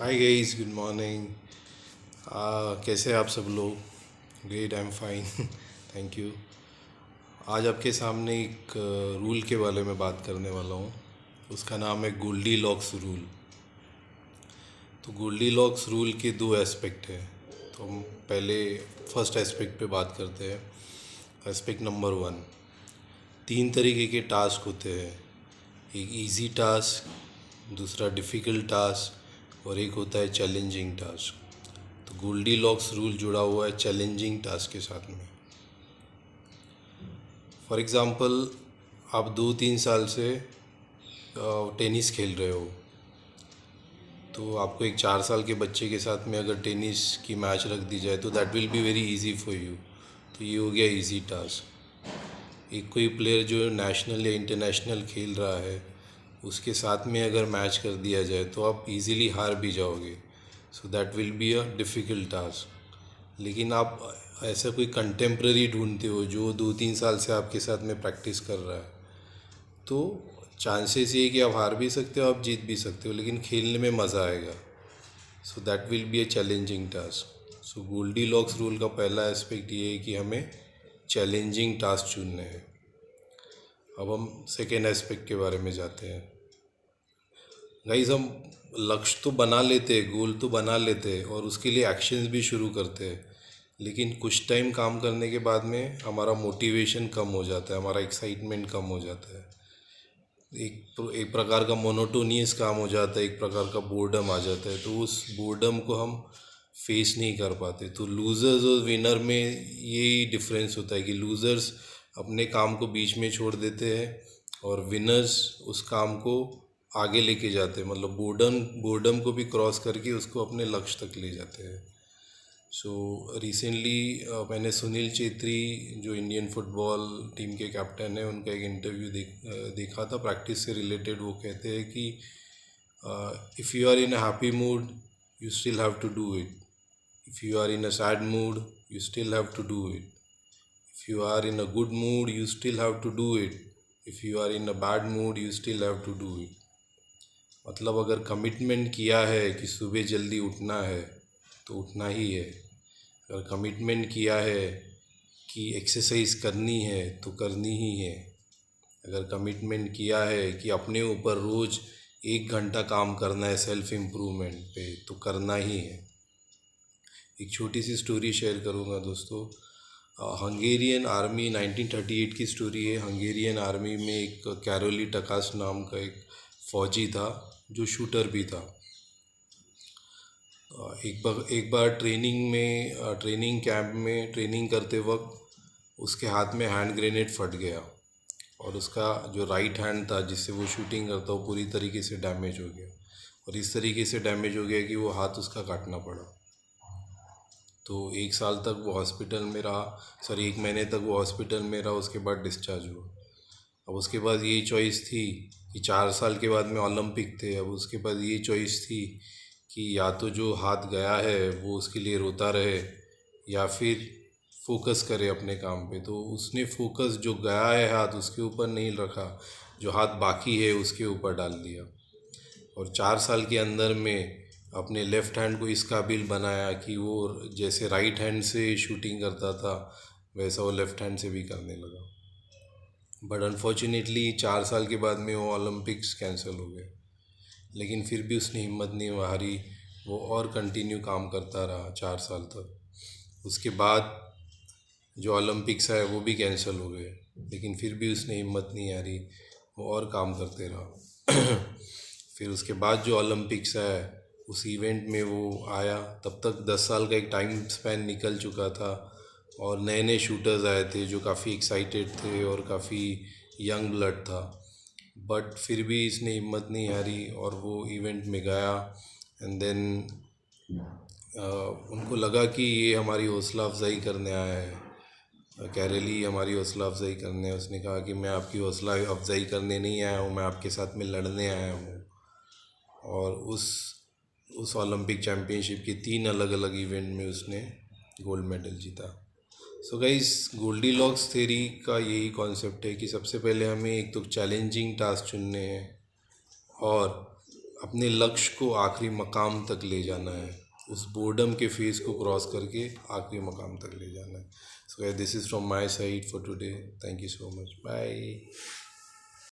Hi guys, good morning. कैसे हैं आप सब लोग? Great, I am fine. Thank you. आज आपके सामने एक रूल के बारे में बात करने वाला हूँ। उसका नाम है गोल्डी लॉक्स रूल। तो गोल्डी लॉक्स रूल के दो एस्पेक्ट हैं। तो हम पहले फर्स्ट एस्पेक्ट पे बात करते हैं। एस्पेक्ट नंबर 1, 3 तरीके के टास्क होते हैं। एक इजी टास्क, दूसरा डिफ़िकल्ट टास्क और एक होता है चैलेंजिंग टास्क। तो गोल्डी लॉक्स रूल जुड़ा हुआ है चैलेंजिंग टास्क के साथ में। फॉर एग्ज़ाम्पल, आप 2-3 साल से टेनिस खेल रहे हो, तो आपको एक 4 साल के बच्चे के साथ में अगर टेनिस की मैच रख दी जाए तो that will be very easy for you. तो ये हो गया इजी टास्क। एक कोई प्लेयर जो नेशनल या इंटरनेशनल खेल रहा है, उसके साथ में अगर मैच कर दिया जाए तो आप इजीली हार भी जाओगे। सो that will be a difficult task. लेकिन आप ऐसा कोई कंटेम्प्रेरी ढूंढते हो जो 2-3 साल से आपके साथ में प्रैक्टिस कर रहा है, तो चांसेस ये कि आप हार भी सकते हो, आप जीत भी सकते हो, लेकिन खेलने में मज़ा आएगा। So that will be a challenging task. So Goldilocks rule का पहला एस्पेक्ट ये है कि हमें चैलेंजिंग टास्क चुनने हैं। अब हम सेकेंड एस्पेक्ट के बारे में जाते हैं। गाइस, हम लक्ष्य तो बना लेते हैं, गोल तो बना लेते हैं और उसके लिए एक्शंस भी शुरू करते हैं, लेकिन कुछ टाइम काम करने के बाद में हमारा मोटिवेशन कम हो जाता है, हमारा एक्साइटमेंट कम हो जाता है। एक प्रकार का मोनोटोनियस काम हो जाता है, एक प्रकार का बोर्डम आ जाता है। तो उस बोर्डम को हम फेस नहीं कर पाते। तो लूज़र्स और विनर में यही डिफरेंस होता है कि लूज़र्स अपने काम को बीच में छोड़ देते हैं और विनर्स उस काम को आगे लेके जाते हैं, मतलब बोर्डम को भी क्रॉस करके उसको अपने लक्ष्य तक ले जाते हैं। सो रिसेंटली मैंने सुनील चेत्री, जो इंडियन फुटबॉल टीम के कैप्टन है, उनका एक इंटरव्यू देखा था प्रैक्टिस से रिलेटेड। वो कहते हैं कि if you are in a happy mood you still have to do it, if you are in a sad mood you still have to do it, if you are in a good mood you still have to do it, if you are in a bad mood you still have to do it. मतलब अगर commitment किया है कि सुबह जल्दी उठना है तो उठना ही है। अगर कमिटमेंट किया है कि एक्सरसाइज करनी है तो करनी ही है। अगर कमिटमेंट किया है कि अपने ऊपर रोज़ 1 घंटा काम करना है सेल्फ इम्प्रूवमेंट पे, तो करना ही है। एक छोटी सी स्टोरी शेयर करूँगा दोस्तों। हंगेरियन आर्मी 1938 की स्टोरी है। हंगेरियन आर्मी में एक कैरोली टकास नाम का एक फ़ौजी था जो शूटर भी था। एक बार ट्रेनिंग कैंप में ट्रेनिंग करते वक्त उसके हाथ में हैंड ग्रेनेड फट गया और उसका जो राइट हैंड था जिससे वो शूटिंग करता, वो पूरी तरीके से डैमेज हो गया। और इस तरीके से डैमेज हो गया कि वो हाथ उसका काटना पड़ा। तो 1 साल तक वो हॉस्पिटल में रहा, 1 महीने तक वो हॉस्पिटल में रहा। उसके बाद डिस्चार्ज हुआ। अब उसके बाद यही चॉइस थी कि 4 साल के बाद में ओलंपिक थे। अब उसके बाद ये चॉइस थी कि या तो जो हाथ गया है वो उसके लिए रोता रहे या फिर फोकस करे अपने काम पे। तो उसने फोकस जो गया है हाथ उसके ऊपर नहीं रखा, जो हाथ बाकी है उसके ऊपर डाल दिया। और 4 साल के अंदर में अपने लेफ़्ट हैंड को इस काबिल बनाया कि वो जैसे राइट हैंड से शूटिंग करता था वैसा वो लेफ़्ट हैंड से भी करने लगा। बट अनफॉर्चुनेटली 4 साल के बाद में वो ओलंपिक्स कैंसिल हो गए। लेकिन फिर भी उसने हिम्मत नहीं हारी, वो और कंटिन्यू काम करता रहा 4 साल तक। उसके बाद जो ओलंपिक्स है वो भी कैंसिल हो गए, लेकिन फिर भी उसने हिम्मत नहीं हारी, वो और काम करते रहा। फिर उसके बाद जो ओलंपिक्स है उस इवेंट में वो आया, तब तक 10 साल का एक टाइम स्पैन निकल चुका था और नए नए शूटर्स आए थे जो काफ़ी एक्साइटेड थे और काफ़ी यंग ब्लड था। बट फिर भी इसने हिम्मत नहीं हारी और वो इवेंट में गया। एंड देन उनको लगा कि ये हमारी हौसला अफजाई करने आया है, कैरेली हमारी हौसला अफजाई करने। उसने कहा कि मैं आपकी हौसला अफजाई करने नहीं आया हूँ, मैं आपके साथ में लड़ने आया हूँ। और उस ओलंपिक चैम्पियनशिप के 3 अलग अलग इवेंट में उसने गोल्ड मेडल जीता। So guys, Goldilocks theory का यही कॉन्सेप्ट है कि सबसे पहले हमें एक तो चैलेंजिंग टास्क चुनने हैं और अपने लक्ष्य को आखिरी मकाम तक ले जाना है, उस बोर्डम के फेज को क्रॉस करके आखिरी मकाम तक ले जाना है. So this is from my side for today. Thank you so much. Bye.